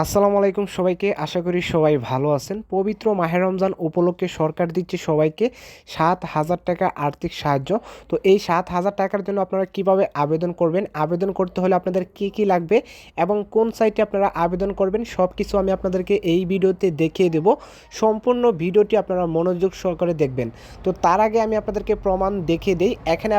আসসালামু আলাইকুম সবাইকে। আশা করি সবাই ভালো আছেন। পবিত্র মাহে রমজান উপলক্ষে সরকার দিচ্ছে সবাইকে ৭,০০০ টাকা আর্থিক সাহায্য। তো এই ৭,০০০ টাকার জন্য আপনারা কিভাবে আবেদন করবেন, আবেদন করতে হলে আপনাদের কি লাগবে এবং কোন সাইটে আপনারা আবেদন করবেন সব কিছু আমি আপনাদেরকে এই ভিডিওতে দেখিয়ে দেব। সম্পূর্ণ ভিডিওটি আপনারা মনোযোগ সহকারে দেখবেন। তো তার আগে আমি আপনাদেরকে প্রমাণ দেখিয়ে দিই। এখানে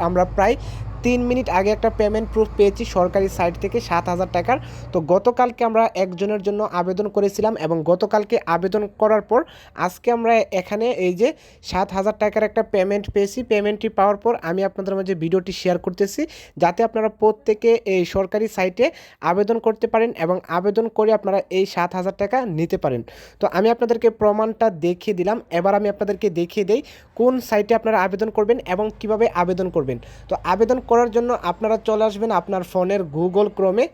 আমরা প্রায় 3 মিনিট আগে একটা পেমেন্ট প্রুফ পেয়েছি সরকারি সাইট থেকে ৭,০০০ টাকার। তো গতকালকে আমরা একজনের জন্য আবেদন করেছিলাম এবং গতকালকে আবেদন করার পর আজকে আমরা এখানে এই যে ৭,০০০ টাকার একটা পেমেন্ট পেয়েছি। পেমেন্টটি পাওয়ার পর আমি আপনাদের মাঝে ভিডিওটি শেয়ার করতেছি যাতে আপনারা প্রত্যেকে এই সরকারি সাইটে আবেদন করতে পারেন এবং আবেদন করে আপনারা এই ৭,০০০ টাকা নিতে পারেন। তো আমি আপনাদেরকে প্রমাণটা দেখিয়ে দিলাম। এবার আমি আপনাদেরকে দেখিয়ে দেই কোন সাইটে আপনারা আবেদন করবেন এবং কিভাবে আবেদন করবেন। তো আবেদন করার জন্য আপনারা চলে আসবেন আপনার ফোনের গুগল ক্রোমে।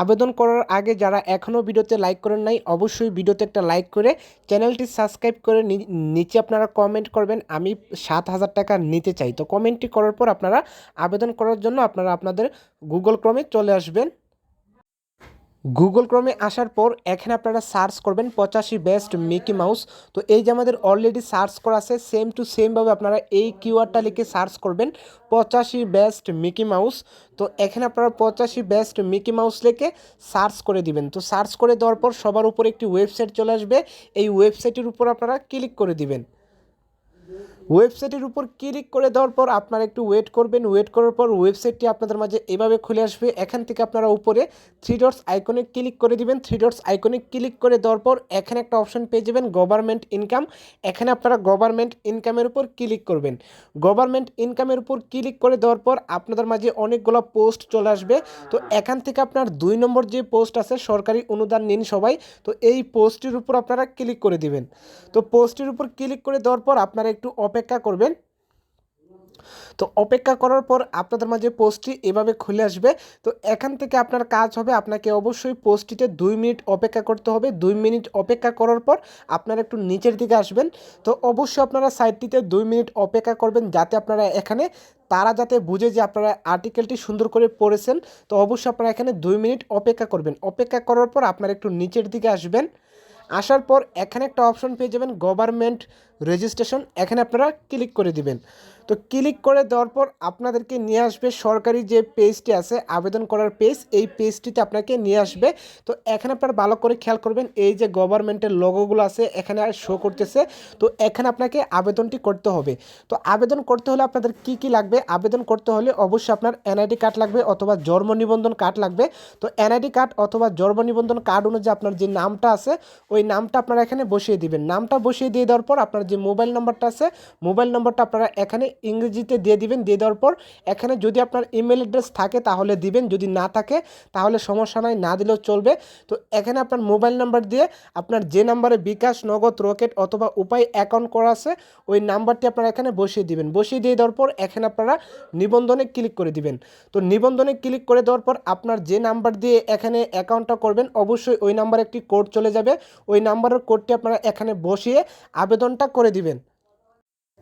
আবেদন করার আগে যারা এখনও ভিডিওতে লাইক করেন নাই অবশ্যই ভিডিওতে একটা লাইক করে চ্যানেলটি সাবস্ক্রাইব করে নিচে আপনারা কমেন্ট করবেন আমি ৭,০০০ টাকা নিতে চাই। তো কমেন্টটি করার পর আপনারা আবেদন করার জন্য আপনারা আপনাদের গুগল ক্রোমে চলে আসবেন। গুগল ক্রোমে আসার পর এখানে আপনারা সার্চ করবেন 85 বেস্ট মিকি মাউস। তো এই যে আমাদের অলরেডি সার্চ করা আছে সেম টু সেমভাবে আপনারা এই কিওয়ার্ডটা লিখে সার্চ করবেন 85 বেস্ট মিকি মাউস। তো এখানে আপনারা 85 বেস্ট মিকি মাউস লিখে সার্চ করে দিবেন। তো সার্চ করে দেওয়ার পর সবার উপরে একটি ওয়েবসাইট চলে আসবে। এই ওয়েবসাইটের উপর আপনারা ক্লিক করে দিবেন। ওয়েবসাইটের উপর ক্লিক করে দেওয়ার পর আপনারা একটু ওয়েট করবেন। ওয়েট করার পর ওয়েবসাইটটি আপনাদের মাঝে এভাবে খুলে আসবে। এখান থেকে আপনারা উপরে 3 ডটস আইকনে ক্লিক করে দিবেন। 3 ডটস আইকনে ক্লিক করে দেওয়ার পর এখানে একটা অপশন পেয়ে যাবেন গভর্নমেন্ট ইনকাম। এখানে আপনারা গভর্নমেন্ট ইনকামের উপর ক্লিক করবেন। গভর্নমেন্ট ইনকামের উপর ক্লিক করে দেওয়ার পর আপনাদের মাঝে অনেকগুলো পোস্ট চলে আসবে। তো এখান থেকে আপনার 2 নম্বর যে পোস্ট আছে সরকারি অনুদান নিন সবাই, তো এই পোস্টের উপর আপনারা ক্লিক করে দিবেন। তো পোস্টের উপর ক্লিক করে দেওয়ার পর আপনারা একটু অপেক্ষা করবেন। তো অপেক্ষা করার পর আপনাদের মাঝে পোস্টটি এভাবে খুলে আসবে। তো এখান থেকে আপনার কাজ হবে আপনাকে অবশ্যই পোস্টটিতে 2 মিনিট অপেক্ষা করতে হবে। 2 মিনিট অপেক্ষা করার পর আপনারা একটু নিচের দিকে আসবেন। তো অবশ্যই আপনারা সাইটটিতে 2 মিনিট অপেক্ষা করবেন যাতে আপনারা এখানে তারা যাতে বুঝে যে আপনারা আর্টিকেলটি সুন্দর করে পড়েছেন। তো অবশ্যই আপনারা এখানে 2 মিনিট অপেক্ষা করবেন। অপেক্ষা করার পর আপনারা একটু নিচের দিকে আসবেন। আসার পর এখানে একটা অপশন পেয়ে যাবেন গভর্নমেন্ট রেজিস্ট্রেশন। এখানে আপনারা ক্লিক করে দিবেন। তো ক্লিক করে দেওয়ার পর আপনাদেরকে নিয়ে আসবে সরকারি যে পেজটি আছে আবেদন করার পেজ, এই পেজটিতে আপনাকে নিয়ে আসবে। তো এখানে আপনারা ভালো করে খেয়াল করবেন এই যে গভর্নমেন্টের লোগোগুলো আছে এখানে শো করতেছে। তো এখানে আপনাকে আবেদনটি করতে হবে। তো আবেদন করতে হলে আপনাদের কি লাগবে, আবেদন করতে হলে অবশ্যই আপনার এনআইডি কার্ড লাগবে অথবা জন্ম নিবন্ধন কার্ড লাগবে। তো এনআইডি কার্ড অথবা জন্ম নিবন্ধন কার্ড অনুযায়ী আপনার যে নামটা আছে ওই নামটা আপনারা এখানে বসিয়ে দিবেন। নামটা বসিয়ে দিয়ে দেওয়ার পর আপনার যে মোবাইল নাম্বারটা আছে মোবাইল নাম্বারটা আপনারা এখানে ইংরেজিতে দিয়ে দিবেন। দিয়ে দেওয়ার পর এখানে যদি আপনার ইমেল অ্যাড্রেস থাকে তাহলে দিবেন, যদি না থাকে তাহলে সমস্যা নাই, না দিলেও চলবে। তো এখানে আপনার মোবাইল নাম্বার দিয়ে আপনার যে নাম্বারে বিকাশ, নগদ, রকেট অথবা উপায় অ্যাকাউন্ট করা আছে ওই নাম্বারটি আপনারা এখানে বসিয়ে দিবেন। বসিয়ে দিয়ে দেওয়ার পর এখানে আপনারা নিবন্ধনে ক্লিক করে দিবেন। তো নিবন্ধনে ক্লিক করে দেওয়ার পর আপনার যে নাম্বার দিয়ে এখানে অ্যাকাউন্টটা করবেন অবশ্যই ওই নাম্বারে একটি কোড চলে যাবে। ওই নাম্বারের কোডটি আপনারা এখানে বসিয়ে আবেদনটা করে দিবেন।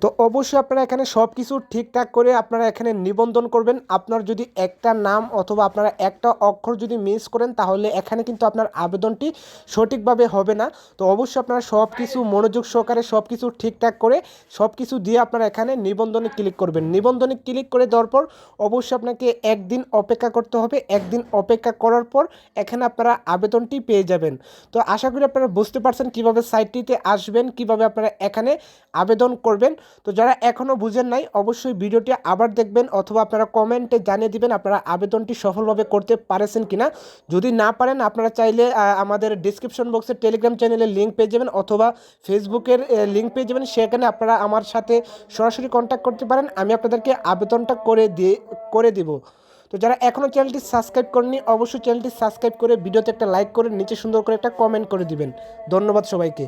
তো অবশ্যই আপনারা এখানে সব কিছু ঠিকঠাক করে আপনারা এখানে নিবন্ধন করবেন। আপনার যদি একটা নাম অথবা আপনারা একটা অক্ষর যদি মিস করেন তাহলে এখানে কিন্তু আপনার আবেদনটি সঠিকভাবে হবে না। তো অবশ্যই আপনারা সব কিছু মনোযোগ সহকারে সব কিছু ঠিকঠাক করে সব কিছু দিয়ে আপনারা এখানে নিবন্ধনে ক্লিক করবেন। নিবন্ধনে ক্লিক করে দেওয়ার পর অবশ্যই আপনাকে একদিন অপেক্ষা করতে হবে। একদিন অপেক্ষা করার পর এখানে আপনারা আবেদনটি পেয়ে যাবেন। তো আশা করি আপনারা বুঝতে পারছেন কীভাবে সাইটটিতে আসবেন, কীভাবে আপনারা এখানে আবেদন করবেন। তো যারা এখনও বুঝেন নাই অবশ্যই ভিডিওটি আবার দেখবেন অথবা আপনারা কমেন্টে জানিয়ে দিবেন আপনারা আবেদনটি সফলভাবে করতে পারেছেন কিনা। যদি না পারেন আপনারা চাইলে আমাদের ডিসক্রিপশন বক্সে টেলিগ্রাম চ্যানেলের লিঙ্ক পেয়ে যাবেন অথবা ফেসবুকের লিঙ্ক পেয়ে যাবেন। সেখানে আপনারা আমার সাথে সরাসরি কন্ট্যাক্ট করতে পারেন, আমি আপনাদেরকে আবেদনটা করে দিব। তো যারা এখনও চ্যানেলটি সাবস্ক্রাইব করেননি অবশ্যই চ্যানেলটি সাবস্ক্রাইব করে ভিডিওতে একটা লাইক করে নিচে সুন্দর করে একটা কমেন্ট করে দিবেন। ধন্যবাদ সবাইকে।